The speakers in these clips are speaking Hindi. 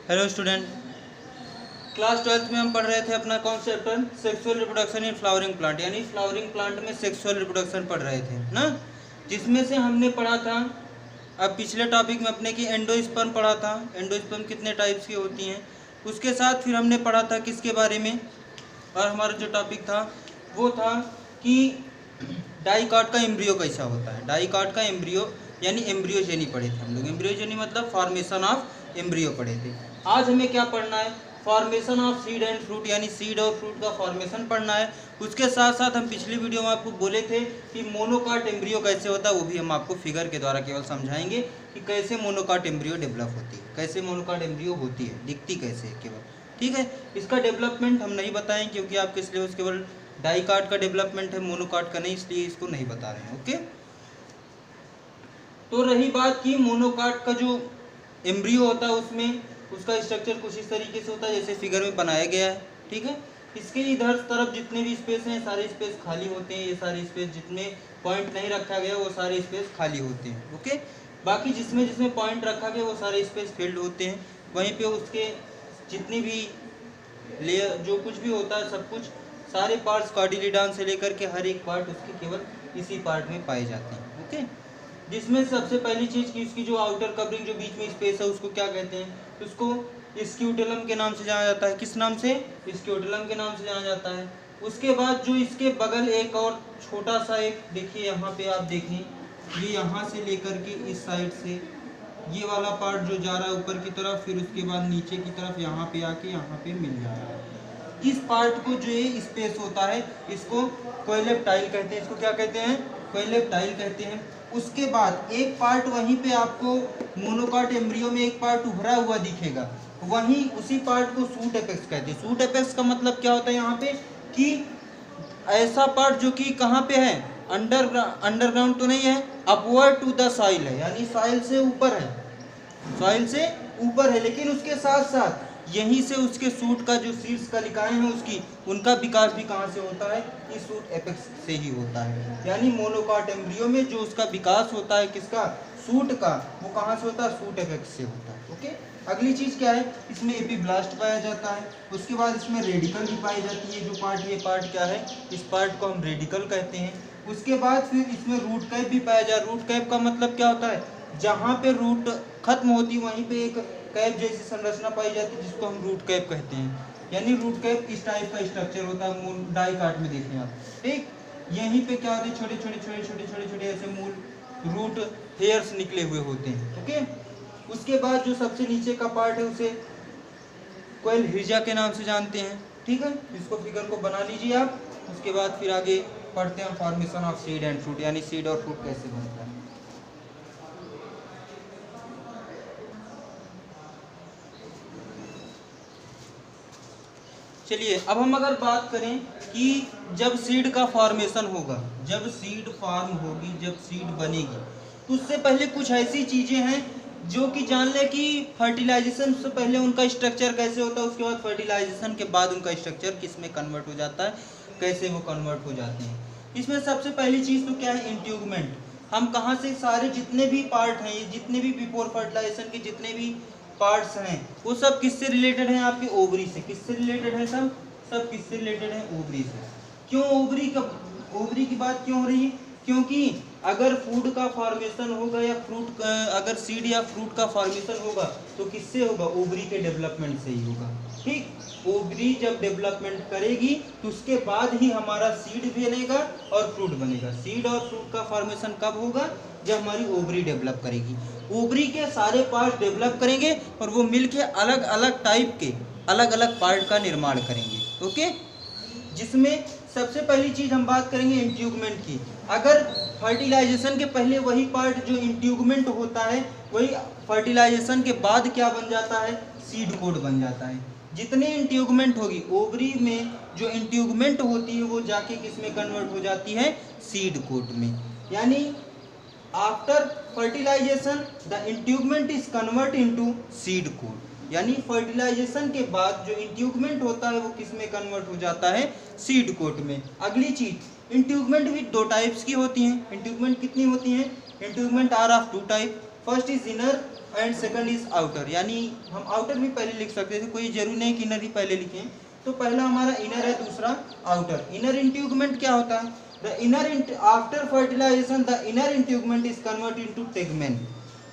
हेलो स्टूडेंट, क्लास 12th में हम पढ़ रहे थे अपना कौन सा chapter, sexual reproduction in flowering plant, यानी फ्लावरिंग प्लांट में सेक्सुअल रिप्रोडक्शन पढ़ रहे थे ना, जिसमें से हमने पढ़ा था अब पिछले टॉपिक में अपने की एंडोस्पर्म पढ़ा था। एंडोस्पर्म कितने टाइप्स की होती हैं, उसके साथ फिर हमने पढ़ा था किसके बारे में, और हमारा जो टॉपिक था वो था कि डाइकॉट का एम्ब्रियो कैसा होता है। डाइकॉट का एम्ब्रियो यानी एम्ब्रियोजेनी पढ़े थे हम लोग। एम्ब्रियोजेनी मतलब फॉर्मेशन ऑफ एम्ब्रियो पढ़े थे। आज हमें क्या पढ़ना है, formation of seed and fruit, यानी सीड और फ्रूट का फॉर्मेशन पढ़ना है। उसके साथ साथ हम पिछली वीडियो में आपको बोले थे कि मोनोकॉट एम्ब्रियो कैसे होता है, वो भी हम आपको फिगर के द्वारा केवल समझाएंगे कि कैसे मोनोकॉट एम्ब्रियो डेवलप होती है, कैसे मोनोकॉट एम्ब्रियो होती है, दिखती कैसे है केवल। ठीक है, इसका डेवलपमेंट हम नहीं बताएं क्योंकि आपके सिलेबस केवल डाइकॉट का डेवलपमेंट है, मोनोकॉट का नहीं, इसलिए इसको नहीं बता रहे हैं। ओके, तो रही बात की मोनोकॉट का जो एम्ब्रियो होता है उसमें उसका स्ट्रक्चर कुछ इस तरीके से होता है जैसे फिगर में बनाया गया है। ठीक है, इसके इधर तरफ जितने भी स्पेस हैं सारे स्पेस खाली होते हैं। ये सारे स्पेस जितने पॉइंट नहीं रखा गया वो सारे स्पेस खाली होते हैं। ओके, बाकी जिसमें जिसमें पॉइंट रखा गया वो सारे स्पेस फिल्ड होते हैं। वहीं पे उसके जितनी भी लेयर जो कुछ भी होता है सब कुछ सारे पार्ट्स कार्डिलीडॉन से लेकर के हर एक पार्ट उसके केवल इसी पार्ट में पाए जाते हैं। ओके, जिसमें सबसे पहली चीज़ की उसकी जो आउटर कवरिंग जो बीच में स्पेस है उसको क्या कहते हैं, उसको स्क्यूटेलम के नाम से जाना जाता है। किस नाम से? स्क्यूटेलम के नाम से जाना जाता है। उसके बाद जो इसके बगल एक और छोटा सा एक देखिए, यहाँ पे आप देखें, ये यहाँ से लेकर के इस साइड से ये वाला पार्ट जो जा रहा है ऊपर की तरफ, फिर उसके बाद नीचे की तरफ यहाँ पे आके यहाँ पे मिल जा रहा है। इस पार्ट को जो ये स्पेस होता है इसको कोइलेप्टाइल कहते हैं। इसको क्या कहते हैं? कोइलेप्टाइल कहते हैं। उसके बाद एक पार्ट वहीं पे आपको मोनोकॉट एम्ब्रियो में एक पार्ट उभरा हुआ दिखेगा, वहीं उसी पार्ट को सूट एपेक्स कहते हैं। सूट एपेक्स का मतलब क्या होता है यहाँ पे कि ऐसा पार्ट जो कि कहाँ पे है, अंडरग्राउंड तो नहीं है, अपवर्ड टू द सॉइल है, यानी सॉइल से ऊपर है, सॉइल से ऊपर है, लेकिन उसके साथ साथ यहीं से उसके सूट का जो शीर्ष कलिकाएं हैं उसकी उनका विकास भी कहाँ से होता है, इस सूट एपेक्स से ही होता है। यानी मोनोकॉट एम्ब्रियो में जो उसका विकास होता है किसका, सूट का, वो कहाँ से होता है, सूट एपेक्स से होता है। ओके, अगली चीज़ क्या है, इसमें एपीब्लास्ट पाया जाता है। उसके बाद इसमें रेडिकल भी पाई जाती है। जो पार्ट, ये पार्ट क्या है, इस पार्ट को हम रेडिकल कहते हैं। उसके बाद फिर इसमें रूट कैप भी पाया जाए। रूट कैप का मतलब क्या होता है, जहाँ पे रूट खत्म होती है वहीं पे एक कैप जैसी संरचना पाई जाती है जिसको हम रूट कैप कहते हैं। यानी रूट कैप इस टाइप का स्ट्रक्चर होता है, डाइकॉट में देखें आप। ठीक, यहीं पे क्या होते हैं, छोटे छोटे ऐसे मूल रूट हेयर्स निकले हुए होते हैं। ओके, उसके बाद जो सबसे नीचे का पार्ट है उसे कोयल हिजा के नाम से जानते हैं। ठीक है, इसको फिगर को बना लीजिए आप। उसके बाद फिर आगे पढ़ते हैं formation of seed and fruit, यानी सीड और फ्रूट कैसे बनता है। चलिए, अब हम अगर बात करें कि जब सीड का फॉर्मेशन होगा, जब सीड फॉर्म होगी, जब सीड बनेगी, तो उससे पहले कुछ ऐसी चीज़ें हैं जो कि जान ले कि फर्टिलाइजेशन से पहले उनका स्ट्रक्चर कैसे होता है, उसके बाद फर्टिलाइजेशन के बाद उनका स्ट्रक्चर किस में कन्वर्ट हो जाता है, कैसे वो कन्वर्ट हो जाते हैं। इसमें सबसे पहली चीज़ तो क्या है, इंट्यूगमेंट। हम कहाँ से सारे जितने भी पार्ट हैं, ये जितने भी बिफोर फर्टिलाइजेशन के जितने भी पार्ट्स हैं वो सब किससे रिलेटेड हैं, आपके ओवरी से। किससे रिलेटेड है, सब किससे रिलेटेड है, ओवरी से। क्यों ओवरी की बात क्यों हो रही है, क्योंकि अगर फूड का फॉर्मेशन होगा या फ्रूट अगर सीड या फ्रूट का फॉर्मेशन होगा तो किससे होगा, ओवरी के डेवलपमेंट से ही होगा। ठीक, ओवरी जब डेवलपमेंट करेगी तो उसके बाद ही हमारा सीड बनेगा और फ्रूट बनेगा। सीड और फ्रूट का फॉर्मेशन कब होगा, जब हमारी ओवरी डेवलप करेगी। ओवरी के सारे पार्ट डेवलप करेंगे और वो मिलके अलग अलग टाइप के अलग अलग पार्ट का निर्माण करेंगे। ओके, जिसमें सबसे पहली चीज़ हम बात करेंगे इंट्यूगमेंट की। अगर फर्टिलाइजेशन के पहले वही पार्ट जो इंट्यूगमेंट होता है, वही फर्टिलाइजेशन के बाद क्या बन जाता है, सीड कोड बन जाता है। जितनी इंट्यूगमेंट होगी ओवरी में, जो इंट्यूगमेंट होती है वो जाके किस में कन्वर्ट हो जाती है, सीड कोड में। यानी after fertilisation the integument is convert into seed coat. यानी फर्टिलाइजेशन के बाद जो इंट्यूगमेंट होता है वो किस में कन्वर्ट हो जाता है, सीड कोट में। अगली चीज, इंट्यूगमेंट भी दो टाइप्स की होती हैं। इंट्यूगमेंट कितनी होती हैं, integument are of two type. First is inner and second is outer, यानी हम आउटर भी पहले लिख सकते थे, कोई जरूरी नहीं कि इनर ही पहले लिखें। तो पहला हमारा इनर है, दूसरा आउटर। इनर इंट्यूगमेंट क्या होता है? The inner after fertilisation the inner integument is convert into tegmen,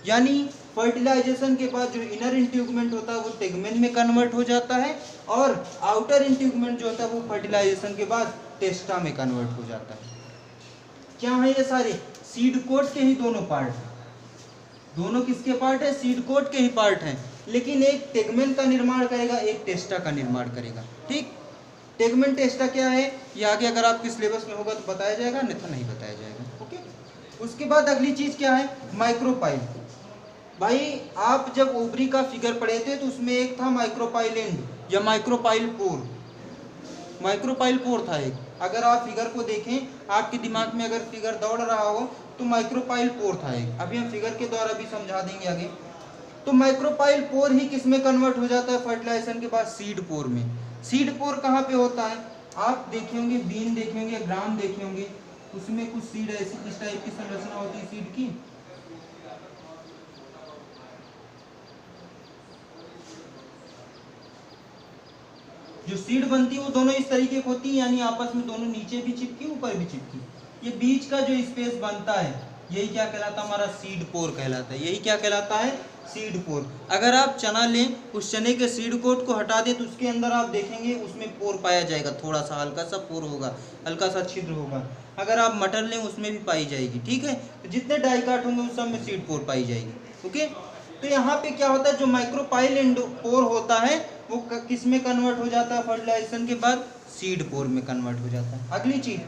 यानी फर्टिलाइजेशन के बाद जो इनर इंट्यूगमेंट होता है वो टेगमेन में कन्वर्ट हो जाता है, और आउटर इंट्यूगमेंट जो होता है वो फर्टिलाइजेशन के बाद टेस्टा में कन्वर्ट हो जाता है। क्या है ये सारे? सीड कोट के ही दोनों पार्ट हैं। दोनों किसके पार्ट है? सीड कोट के ही पार्ट हैं, लेकिन एक टेगमेन का निर्माण करेगा, एक टेस्टा का निर्माण करेगा। ठीक, टेगमेन टेस्टा क्या है ये आगे अगर आपके सिलेबस में होगा तो बताया जाएगा, नहीं तो नहीं बताया जाएगा। ओके, उसके बाद अगली चीज क्या है? माइक्रोपाइल। भाई आप जब ओवरी का फिगर पढ़े थे तो उसमें एक था माइक्रोपाइल एंड या माइक्रोपाइल पोर। माइक्रोपाइल पोर था एक, अगर आप फिगर को देखें, आपके दिमाग में अगर फिगर दौड़ रहा हो तो माइक्रोपाइल पोर था एक। अभी हम फिगर के द्वारा भी समझा देंगे आगे। तो माइक्रोपाइल पोर ही किस में कन्वर्ट हो जाता है फर्टिलाइजेशन के बाद? सीड पोर में। सीड पोर कहाँ पे होता है? आप देखे होंगे, बीन देखे होंगे, ग्राम देखे होंगे, उसमें कुछ सीड ऐसी इस टाइप की संरचना होती है सीड की। जो सीड बनती है वो दोनों इस तरीके की होती है, यानी आपस में दोनों नीचे भी चिपकी ऊपर भी चिपकी। ये बीच का जो स्पेस बनता है यही क्या कहलाता है? हमारा सीड पोर कहलाता है। यही क्या कहलाता है? सीड पोर। अगर आप चना लें, उस चने के सीड कोट को हटा दें तो उसके अंदर आप देखेंगे उसमें पोर पाया जाएगा, थोड़ा सा हल्का सा पोर होगा, हल्का सा छिद्र होगा। अगर आप मटर लें उसमें भी पाई जाएगी। ठीक है, तो जितने डाइकाट होंगे उस सब में सीड पोर पाई जाएगी। ओके, तो यहाँ पे क्या होता है? जो माइक्रोपाइल एंड पोर होता है वो किस में कन्वर्ट हो जाता है फर्टिलाइजेशन के बाद? सीड पोर में कन्वर्ट हो जाता है। अगली चीज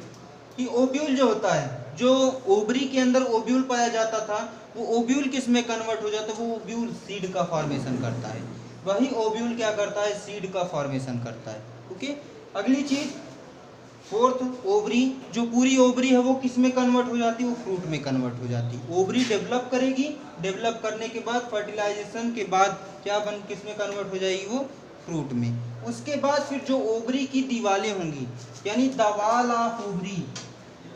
कि ओव्यूल जो होता है, जो ओवरी के अंदर ओव्यूल पाया जाता था, वो ओव्यूल किस में कन्वर्ट हो जाता है? वो ओव्यूल सीड का फॉर्मेशन करता है। वही ओव्यूल क्या करता है? सीड का फॉर्मेशन करता है। ओके, अगली चीज फोर्थ, ओवरी। जो पूरी ओवरी है वो किस में कन्वर्ट हो जाती है? वो फ्रूट में कन्वर्ट हो जाती है। ओवरी डेवलप करेगी, डेवलप करने के बाद फर्टिलाइजेशन के बाद क्या बन किस में कन्वर्ट हो जाएगी? वो फ्रूट में। उसके बाद फिर जो ओवरी की दीवालें होंगी, यानी the wall of ovary,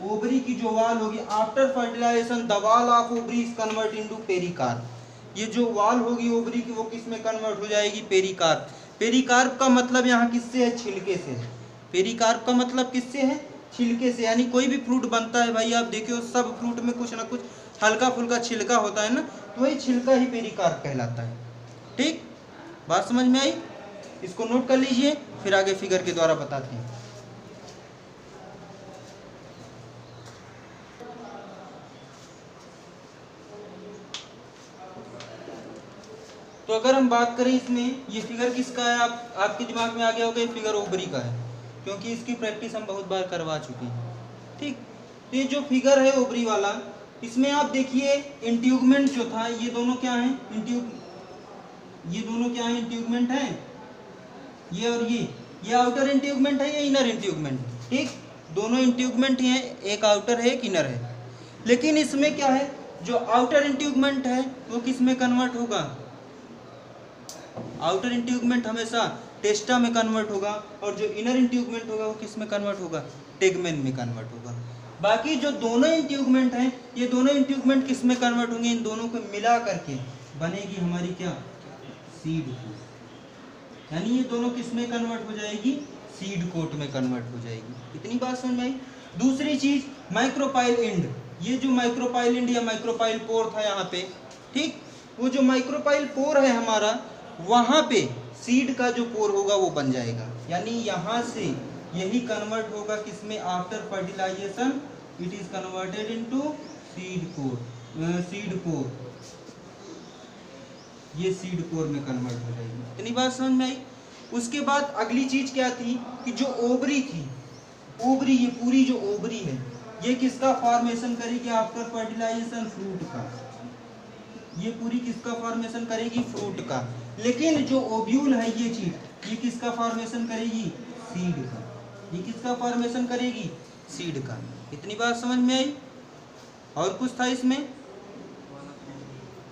ovary की जो वाल होगी after fertilisation the wall of ovary is convert into pericarp. ये जो वाल होगी ओवरी की वो किस में कन्वर्ट हो जाएगी? पेरिकार्प। पेरिकार्प का मतलब यहाँ किससे है? छिलके से। पेरिकार्प का मतलब किससे है? छिलके से। यानी कोई भी फ्रूट बनता है भाई, आप देखिए सब फ्रूट में कुछ ना कुछ हल्का फुल्का छिलका होता है ना, तो वही छिलका ही पेरिकार्प कहलाता है। ठीक, बात समझ में आई? इसको नोट कर लीजिए, फिर आगे फिगर के द्वारा बताते हैं। तो अगर हम बात करें इसमें, ये फिगर किसका है? आपके दिमाग में आ गया होगा ये फिगर ओवरी का है, क्योंकि इसकी प्रैक्टिस हम बहुत बार करवा चुके हैं। ठीक, तो ये जो फिगर है ओवरी वाला, इसमें आप देखिए इंट्यूगमेंट जो था, ये दोनों क्या है? ये दोनों क्या है? इंट्यूगमेंट है। ये और ये आउटर इंट्यूगमेंट है या इनर इंट्यूगमेंट? ठीक, दोनों इंट्यूगमेंट ही है, एक आउटर है एक इनर है। लेकिन इसमें क्या है? जो आउटर इंट्यूगमेंट है वो किस में कन्वर्ट होगा? आउटर इंट्यूगमेंट हमेशा टेस्टा में कन्वर्ट होगा, और जो इनर इंट्यूगमेंट होगा वो किस में कन्वर्ट होगा? टेगमेन में कन्वर्ट होगा। बाकी जो दोनों इंट्यूगमेंट हैं, ये दोनों इंट्यूगमेंट किस में कन्वर्ट होंगे? इन दोनों को मिला करके बनेगी हमारी क्या? Seed coat. यानी ये दोनों किस में कन्वर्ट हो जाएगी? सीड कोट में कन्वर्ट हो जाएगी। इतनी बात समझ में आई? दूसरी चीज माइक्रोपाइल एंड। ये जो माइक्रोपाइल एंड या माइक्रोपाइल पोर था यहाँ पे, ठीक, वो जो माइक्रोपाइल पोर है हमारा, वहाँ पे सीड का जो पोर होगा वो बन जाएगा। यानी यहाँ से यही कन्वर्ट होगा किसमें? After fertilisation it is converted into seed core. Seed core, ये सीड कोर में कन्वर्ट हो जाएगी। इतनी बात समझ में आई? उसके बाद अगली चीज क्या थी कि जो ओवरी थी, ओवरी, ये पूरी जो ओवरी है ये किसका फॉर्मेशन करेगी आफ्टर फर्टिलाइजेशन? फ्रूट का। ये पूरी किसका फॉर्मेशन करेगी? फ्रूट का। लेकिन जो ओव्यूल है ये चीज, ये किसका फॉर्मेशन करेगी? सीड का। ये किसका फॉर्मेशन करेगी? सीड का। इतनी बात समझ में आई? और कुछ था इसमें?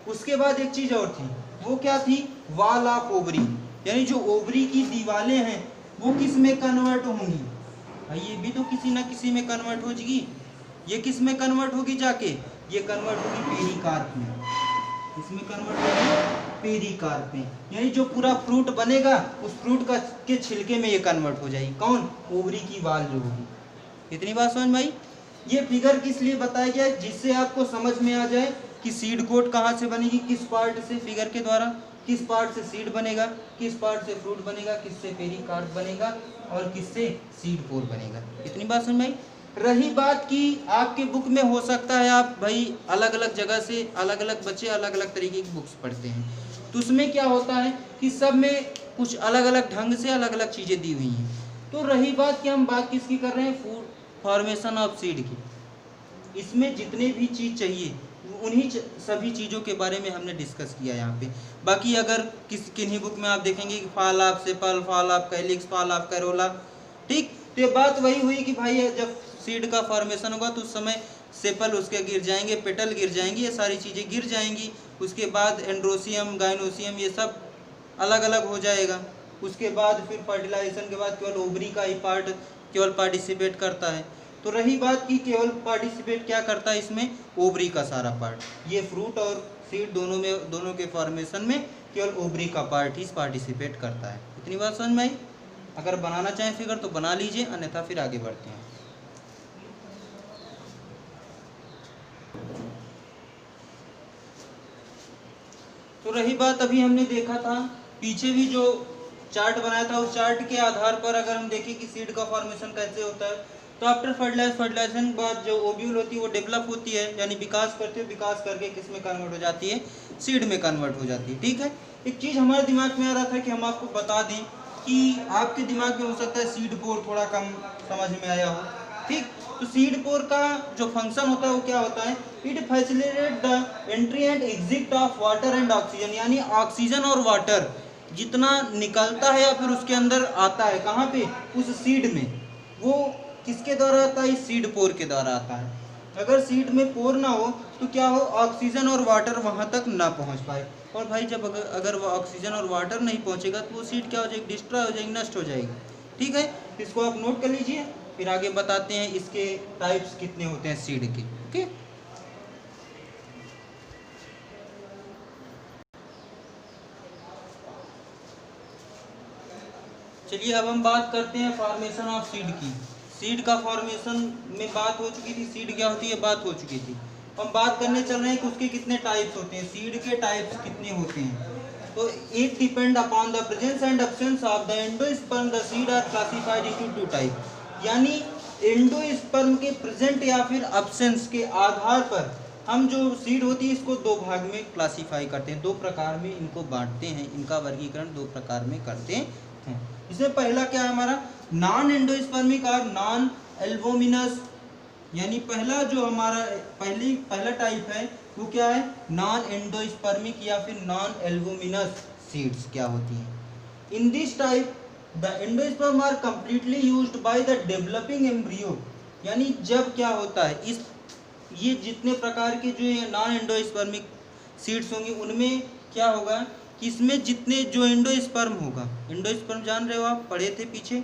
उसके बाद एक चीज और थी, वो क्या थी? Wall of ovary. यानी जो ओवरी की दीवालें हैं वो किस में कन्वर्ट होंगी? भाई ये भी तो किसी ना किसी में कन्वर्ट हो जाएगी। ये किस में कन्वर्ट होगी जाके? ये कन्वर्ट होगी पेरिकार्प में। इसमें कन्वर्ट होगी पेरिकार्प में, यानी जो पूरा फ्रूट बनेगा उस फ्रूट का के छिलके में ये कन्वर्ट हो जाएगी। कौन? ओवरी की वाल जो होगी। इतनी बात समझ में आई? ये फिगर किस लिए बताया गया है? जिससे आपको समझ में आ जाए कि सीड कोट कहाँ से बनेगी, किस पार्ट से, फिगर के द्वारा किस पार्ट से सीड बनेगा, किस पार्ट से फ्रूट बनेगा, किससे पेरिकार्प बनेगा और किससे सीड पोर बनेगा। इतनी बात समझ में आई? रही बात कि आपके बुक में हो सकता है आप भाई अलग अलग जगह से अलग अलग बच्चे अलग अलग तरीके की बुक्स पढ़ते हैं, तो उसमें क्या होता है कि सब में कुछ अलग अलग ढंग से अलग अलग चीज़ें दी हुई हैं। तो रही बात कि हम बात किसकी कर रहे हैं, फूड फॉर्मेशन ऑफ सीड की, इसमें जितने भी चीज़ चाहिए उन्हीं सभी चीज़ों के बारे में हमने डिस्कस किया यहाँ पे। बाकी अगर किन्हीं बुक में आप देखेंगे कि fall of sepal, fall of calyx, fall of corolla, ठीक, तो ये बात वही हुई कि भाई जब सीड का फॉर्मेशन होगा तो उस समय सेपल उसके गिर जाएंगे, पेटल गिर जाएंगी, ये सारी चीज़ें गिर जाएंगी। उसके बाद एंड्रोसियम, गाइनोसियम, ये सब अलग अलग हो जाएगा। उसके बाद फिर फर्टिलाइजेशन के बाद केवल ओवरी का ही पार्ट केवल पार्टिसिपेट करता है। तो रही बात कि केवल पार्टिसिपेट क्या करता है इसमें, ओवरी का सारा पार्ट। ये फ्रूट और सीड दोनों के फॉर्मेशन में केवल ओवरी का पार्ट ही पार्टिसिपेट करता है। इतनी बात समझ में आई? अगर बनाना चाहें फिगर तो बना लीजिए, अन्यथा फिर आगे बढ़ते हैं। तो रही बात, अभी हमने देखा था पीछे भी जो चार्ट बनाया था, उस चार्ट के आधार पर अगर हम देखें कि सीड का फॉर्मेशन कैसे होता है, तो आफ्टर फर्टिलाइजेशन के बाद जो ओव्यूल होती है वो डेवलप होती है, यानी विकास करती है, विकास करके किस में कन्वर्ट हो जाती है, सीड में कन्वर्ट हो जाती है। ठीक है, एक चीज़ हमारे दिमाग में आ रहा था कि हम आपको बता दें कि आपके दिमाग में हो सकता है सीड पोर थोड़ा कम समझ में आया हो। ठीक, तो सीड पोर का जो फंक्शन होता है वो क्या होता है, it facilitate the entry and exit of water and oxygen, यानी ऑक्सीजन और वाटर जितना निकलता है या फिर उसके अंदर आता है, कहाँ पे, उस सीड में, वो किसके द्वारा आता है, इस सीड पोर के द्वारा आता है। अगर सीड में पोर ना हो तो क्या हो, ऑक्सीजन और वाटर वहाँ तक ना पहुँच पाए, और भाई जब अगर वो ऑक्सीजन और वाटर नहीं पहुँचेगा तो वो सीड क्या हो जाएगी, डिस्ट्रॉय हो जाएगी, नष्ट हो जाएगी। ठीक है, इसको आप नोट कर लीजिए, फिर आगे बताते हैं इसके टाइप्स कितने होते हैं सीड के। ओके, चलिए अब हम बात करते हैं फॉर्मेशन ऑफ सीड की। सीड का फॉर्मेशन में बात हो चुकी थी, सीड क्या होती है बात हो चुकी थी। हम बात करने चल रहे हैं कि उसके कितने टाइप्स होते हैं, सीड के टाइप्स कितने होते हैं। तो it depend upon the presence and absence of the endosperm, the seed are classified into two type, यानी एंडोस्पर्म के प्रेजेंट या फिर एब्सेंस के आधार पर हम जो सीड होती है इसको दो भाग में क्लासिफाई करते हैं, दो प्रकार में इनको बांटते हैं, इनका वर्गीकरण दो प्रकार में करते हैं। इसमें पहला क्या है हमारा, नॉन एंडोस्पर्मिक और नॉन एल्बोमिनस, यानी पहला जो हमारा पहला टाइप है वो क्या है, नॉन एंडोस्पर्मिक या फिर नॉन एल्बोमिनस सीड्स क्या होती हैं। In this type the endosperm are completely used by the developing embryo, यानी जब क्या होता है, इस ये जितने प्रकार के जो नॉन एंडोस्पर्मिक सीड्स होंगे उनमें क्या होगा कि इसमें जितने जो एंडोस्पर्म होगा, एंडोस्पर्म जान रहे हो आप, पढ़े थे पीछे,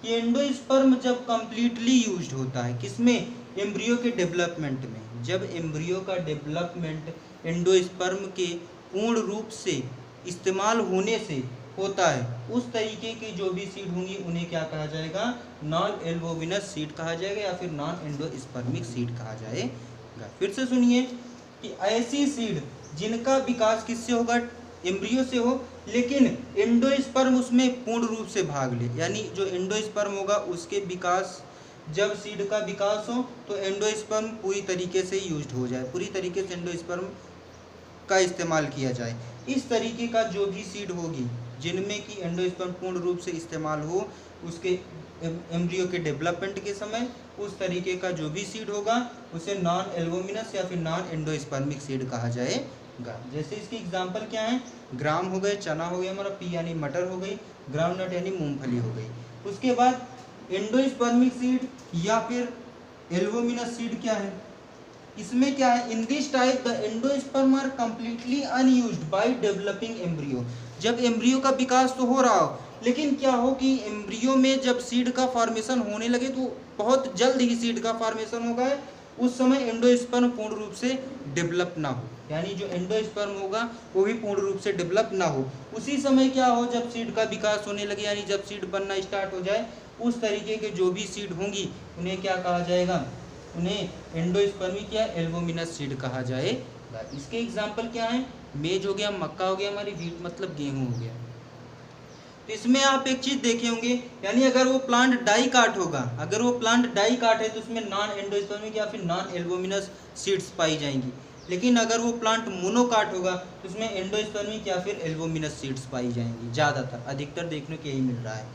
ये एंडोस्पर्म जब कंप्लीटली यूज्ड होता है किसमें, एम्ब्रियो के डेवलपमेंट में, जब एम्ब्रियो का डेवलपमेंट एंडोस्पर्म के पूर्ण रूप से इस्तेमाल होने से होता है, उस तरीके की जो भी सीड होंगी उन्हें क्या कहा जाएगा, नॉन एल्बोमिनस सीड कहा जाएगा या फिर नॉन एंडोस्पर्मिक सीड कहा जाएगा। फिर से सुनिए कि ऐसी सीड जिनका विकास किससे होगा, एम्ब्रियो से हो, लेकिन एंडोस्पर्म उसमें पूर्ण रूप से भाग ले, यानी जो एंडोस्पर्म होगा उसके विकास, जब सीड का विकास हो तो एंडोस्पर्म पूरी तरीके से यूज्ड हो जाए, पूरी तरीके से एंडोस्पर्म का इस्तेमाल किया जाए। इस तरीके का जो भी सीड होगी जिनमें कि एंडोस्पर्म पूर्ण रूप से इस्तेमाल हो उसके एम्ब्रियो के डेवलपमेंट के समय, उस तरीके का जो भी सीड होगा उसे नॉन एल्बोमिनस या फिर नॉन एंडोस्पर्मिक सीड कहा जाएगा। जैसे इसके एग्जांपल क्या हैं, ग्राम हो गए, चना हो गया, हमारा पी यानी मटर हो गई, ग्राउंडनट यानी मूंगफली हो गई। उसके बाद एंडोस्पर्मिक सीड या फिर एल्बोमिनस सीड क्या है, इसमें क्या है, in this type the endosperm are completely unused by developing embryo, जब एम्ब्रियो का विकास तो हो रहा हो लेकिन क्या हो कि एम्ब्रियो में जब सीड का फॉर्मेशन होने लगे तो बहुत जल्द ही सीड का फॉर्मेशन होगा, उस समय एंडोस्पर्म पूर्ण रूप से डेवलप ना हो, यानी जो एंडोस्पर्म होगा वो भी पूर्ण रूप से डेवलप ना हो। उसी समय क्या हो, जब सीड का विकास होने लगे, यानी जब सीड बनना स्टार्ट हो जाए, उस तरीके के जो भी सीड होंगी उन्हें क्या कहा जाएगा, उन्हें एंडोस्पर्मिक या एल्बुमिनस सीड कहा जाएगा। इसके एग्जाम्पल क्या है, मेज हो गया, मक्का हो गया, हमारी व्हीट मतलब गेहूँ हो गया। तो इसमें आप एक चीज देखे होंगे, यानी अगर वो प्लांट डाइकाट होगा, अगर वो प्लांट डाइकाट है तो उसमें नॉन एंडोस्पर्मिक या फिर नॉन एल्बुमिनस सीड्स पाई जाएंगी। लेकिन अगर वो प्लांट मोनोकाट होगा तो उसमें एंडोस्पर्मिक या फिर एल्बुमिनस सीड्स पाई जाएंगी, ज़्यादातर अधिकतर देखने को यही मिल रहा है।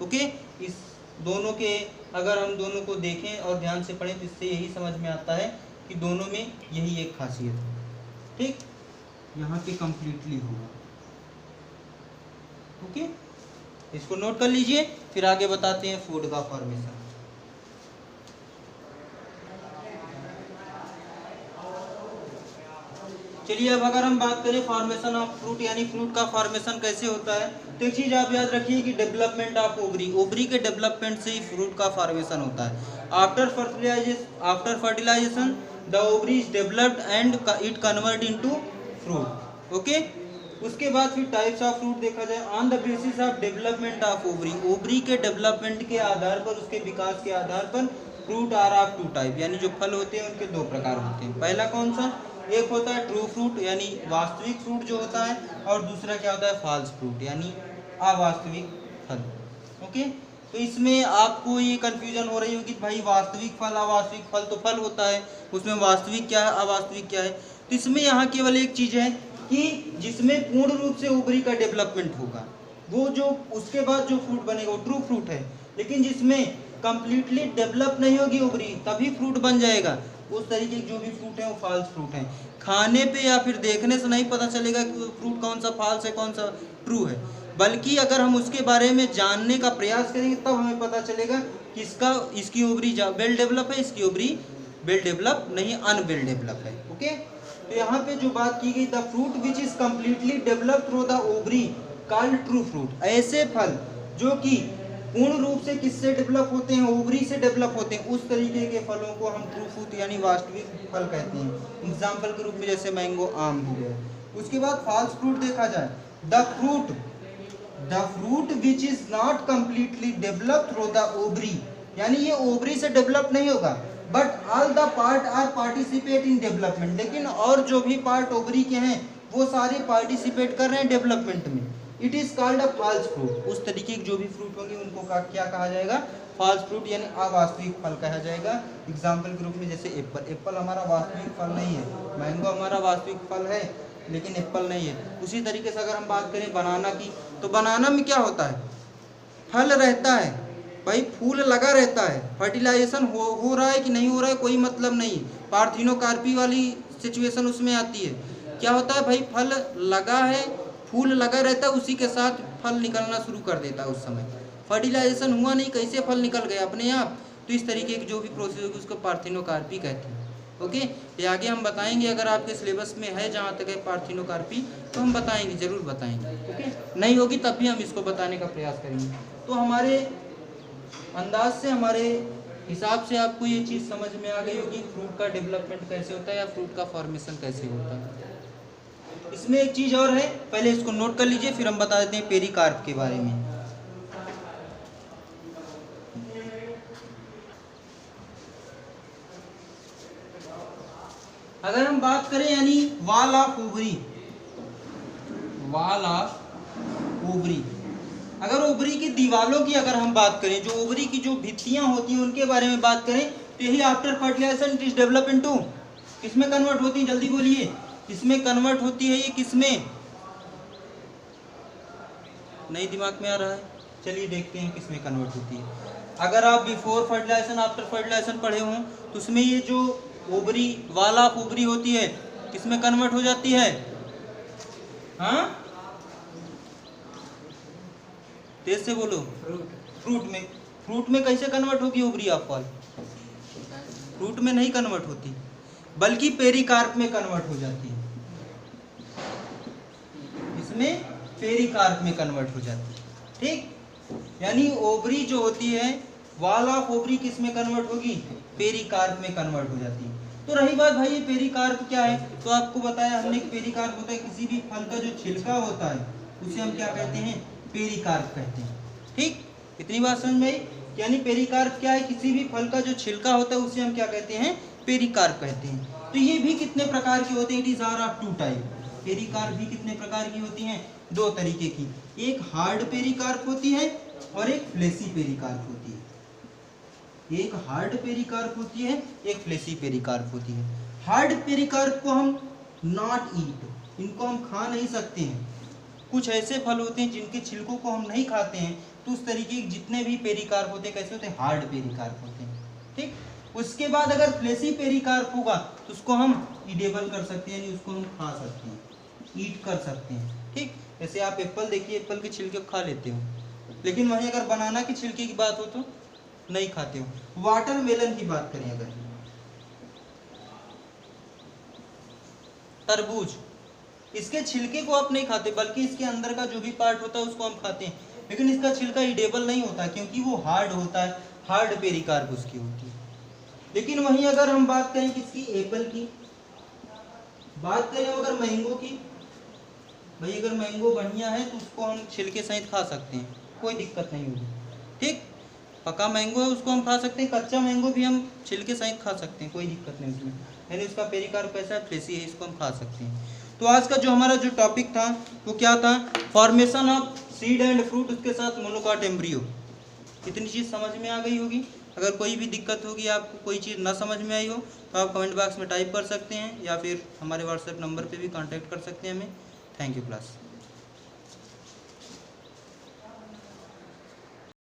ओके, इस दोनों के अगर हम दोनों को देखें और ध्यान से पढ़ें तो इससे यही समझ में आता है कि दोनों में यही एक खासियत है। ठीक, यहाँ पे कंप्लीटली होगा। ओके, इसको नोट कर लीजिए, फिर आगे बताते हैं फूड का फॉर्मेशन। चलिए अब अगर हम बात करें फॉर्मेशन ऑफ फ्रूट, यानी फ्रूट का फॉर्मेशन कैसे होता है, तो एक चीज़ आप याद रखिए कि डेवलपमेंट ऑफ ओवरी, ओवरी के डेवलपमेंट से ही फ्रूट का फॉर्मेशन होता है। After fertilisation the ovary is developed and it convert into fruit. Okay, उसके बाद फिर टाइप्स ऑफ फ्रूट देखा जाए, on the basis of development of ovary, ovary के डेवलपमेंट के आधार पर, उसके विकास के आधार पर fruit are of two type, यानी जो फल होते हैं उनके दो प्रकार होते हैं। पहला कौन सा, एक होता है ट्रू फ्रूट यानी वास्तविक फ्रूट जो होता है, और दूसरा क्या होता है फॉल्स फ्रूट यानी अवास्तविक फल। ओके, तो इसमें आपको ये कंफ्यूजन हो रही होगी कि भाई वास्तविक फल अवास्तविक फल, तो फल होता है उसमें वास्तविक क्या है अवास्तविक क्या है। तो इसमें यहाँ केवल एक चीज़ है कि जिसमें पूर्ण रूप से ओवरी का डेवलपमेंट होगा वो जो उसके बाद जो फ्रूट बनेगा वो ट्रू फ्रूट है, लेकिन जिसमें कंप्लीटली डेवलप नहीं होगी ओवरी तभी फ्रूट बन जाएगा, उस तरीके के जो भी फ्रूट है वो फॉल्स फ्रूट है। खाने पे या फिर देखने से नहीं पता चलेगा कि फ्रूट कौन सा फॉल्स है कौन सा ट्रू है, बल्कि अगर हम उसके बारे में जानने का प्रयास करेंगे तब हमें पता चलेगा कि इसकी ओवरी वेल डेवलप है, इसकी ओवरी वेल डेवलप नहीं, अनवेल डेवलप है। ओके, तो यहाँ पे जो बात की गई, the fruit which is completely develop through the ovary called true fruit, ऐसे फल जो कि पूर्ण रूप से किससे डेवलप होते हैं, ओवरी से डेवलप होते हैं, उस तरीके के फलों को हम ट्रू फ्रूट यानी वास्तविक फल कहते हैं। एग्जाम्पल के रूप में जैसे मैंगो, आम हो गया। उसके बाद फॉल्स फ्रूट देखा जाए, the fruit which is not completely develop through the ovary, यानी ये ओवरी से डेवलप नहीं होगा, but all the part are participate in development, लेकिन और जो भी पार्ट ओवरी के हैं वो सारे पार्टिसिपेट कर रहे हैं डेवलपमेंट में। It is called a false fruit, उस तरीके के जो भी फ्रूट होंगे उनको क्या कहा जाएगा, फॉल्स फ्रूट यानी अवास्तविक फल कहा जाएगा। एग्जाम्पल के रूप में जैसे एप्पल, एप्पल हमारा वास्तविक फल नहीं है, मैंगो हमारा वास्तविक फल है लेकिन एप्पल नहीं है। उसी तरीके से अगर हम बात करें बनाना की, तो बनाना में क्या होता है, फल रहता है भाई, फूल लगा रहता है, फर्टिलाइजेशन हो रहा है कि नहीं हो रहा है कोई मतलब नहीं, पार्थिनोकार्पी वाली सिचुएशन उसमें आती है। क्या होता है भाई, फल लगा है, फूल लगा रहता है, उसी के साथ फल निकलना शुरू कर देता है। उस समय फर्टिलाइजेशन हुआ नहीं, कैसे फल निकल गए अपने आप, तो इस तरीके की जो भी प्रोसेस होगी उसको पार्थिनोकार्पी कहते हैं। ओके, ये आगे हम बताएंगे, अगर आपके सिलेबस में है जहाँ तक है पार्थिनोकार्पी तो हम बताएंगे, जरूर बताएंगे। ओके, नहीं होगी तब भी हम इसको बताने का प्रयास करेंगे। तो हमारे अंदाज से, हमारे हिसाब से आपको ये चीज़ समझ में आ गई होगी फ्रूट का डेवलपमेंट कैसे होता है या फ्रूट का फॉर्मेशन कैसे होता है। इसमें एक चीज़ और है, पहले इसको नोट कर लीजिए, फिर हम बता देते हैं पेरिकार्प के बारे में। अगर हम बात करें यानी wall of ovary, wall of ovary, अगर ओवरी की दीवालों की अगर हम बात करें, जो ओवरी की जो भित्तियां होती हैं उनके बारे में बात करें, तो यही after fertilisation it is develop into, किसमें कन्वर्ट होती है, जल्दी बोलिए, किसमें कन्वर्ट होती है ये, किसमें, नहीं दिमाग में आ रहा है, चलिए देखते हैं किसमें कन्वर्ट होती है। अगर आप बिफोर फर्टिलाइजेशन आफ्टर फर्टिलाइजेशन पढ़े हों तो उसमें ये जो ओवरी, वॉल ऑफ ओवरी होती है, किसमें कन्वर्ट हो जाती है, हाँ तेज से बोलो, फ्रूट में। फ्रूट में कैसे कन्वर्ट होगी ओवरी ऑफ वॉल, फ्रूट में नहीं कन्वर्ट होती बल्कि पेरिकार्प में कन्वर्ट हो जाती है, इसमें पेरिकार्प में कन्वर्ट हो जाती है। ठीक, यानी ओवरी जो होती है, वॉल ऑफ ओवरी किस में कन्वर्ट होगी, पेरिकार्प में कन्वर्ट हो जाती है। तो रही बात भाई ये पेरिकार्प क्या है, तो आपको बताया हमने पेरिकार्प होता है किसी भी फल का जो छिलका होता है उसे हम क्या कहते हैं, पेरिकार्प कहते हैं। ठीक, इतनी बात समझ में आई। यानी पेरिकार्प क्या है, किसी भी फल का जो छिलका होता है उसे हम क्या कहते हैं, पेरिकार्प कहते हैं। तो ये भी कितने प्रकार के होते हैं, it is are of 2 type. Pericarp भी कितने प्रकार की होती हैं, 2 तरीके की, एक हार्ड पेरिकार्प होती है और एक फ्लेसी पेरिकार्प होती है। एक हार्ड पेरिकार्प होती है, एक फ्लेसी पेरिकार्प होती है। हार्ड पेरिकार्प को हम नॉट ईट, इनको हम खा नहीं सकते हैं। कुछ ऐसे फल होते हैं जिनके छिलकों को हम नहीं खाते हैं, तो उस तरीके के जितने भी पेरिकार्प होते हैं कैसे होते हैं, हार्ड पेरिकार्प होते हैं। ठीक, उसके बाद अगर फ्लेसी पेरिकार्प होगा तो उसको हम ईडेबल कर सकते हैं, यानी उसको हम खा सकते हैं, ईट कर सकते हैं। ठीक, जैसे आप एप्पल देखिए, एप्पल के छिलके खा लेते हो, लेकिन वहीं अगर बनाना के छिलके की बात हो तो नहीं खाते हो। वाटरमेलन की बात करें अगर, तरबूज, इसके छिलके को आप नहीं खाते, बल्कि इसके अंदर का जो भी पार्ट होता है उसको हम खाते हैं, लेकिन इसका छिलका ईडेबल नहीं होता क्योंकि वो हार्ड होता है, हार्ड पेरिकार्प उसकी होती है। लेकिन वहीं अगर हम बात करें किसकी, एप्पल की, बात करें अगर मैंगो की, भाई अगर मैंगो बढ़िया है तो उसको हम छिलके सहित खा सकते हैं, कोई दिक्कत नहीं होगी। ठीक, पका मैंगो है उसको हम खा सकते हैं, कच्चा मैंगो भी हम छिलके सहित खा सकते हैं, कोई दिक्कत नहीं उसमें, यानी उसका पेरिकार्प कैसा है, फ्लेसी है, इसको हम खा सकते हैं। तो आज का जो हमारा जो टॉपिक था वो क्या था, formation of seed and fruit, उसके साथ मोनोकॉट एम्ब्रियो। इतनी चीज़ समझ में आ गई होगी। अगर कोई भी दिक्कत होगी, आपको कोई चीज़ ना समझ में आई हो तो आप कमेंट बॉक्स में टाइप कर सकते हैं, या फिर हमारे व्हाट्सएप नंबर पे भी कांटेक्ट कर सकते हैं हमें। Thank you class.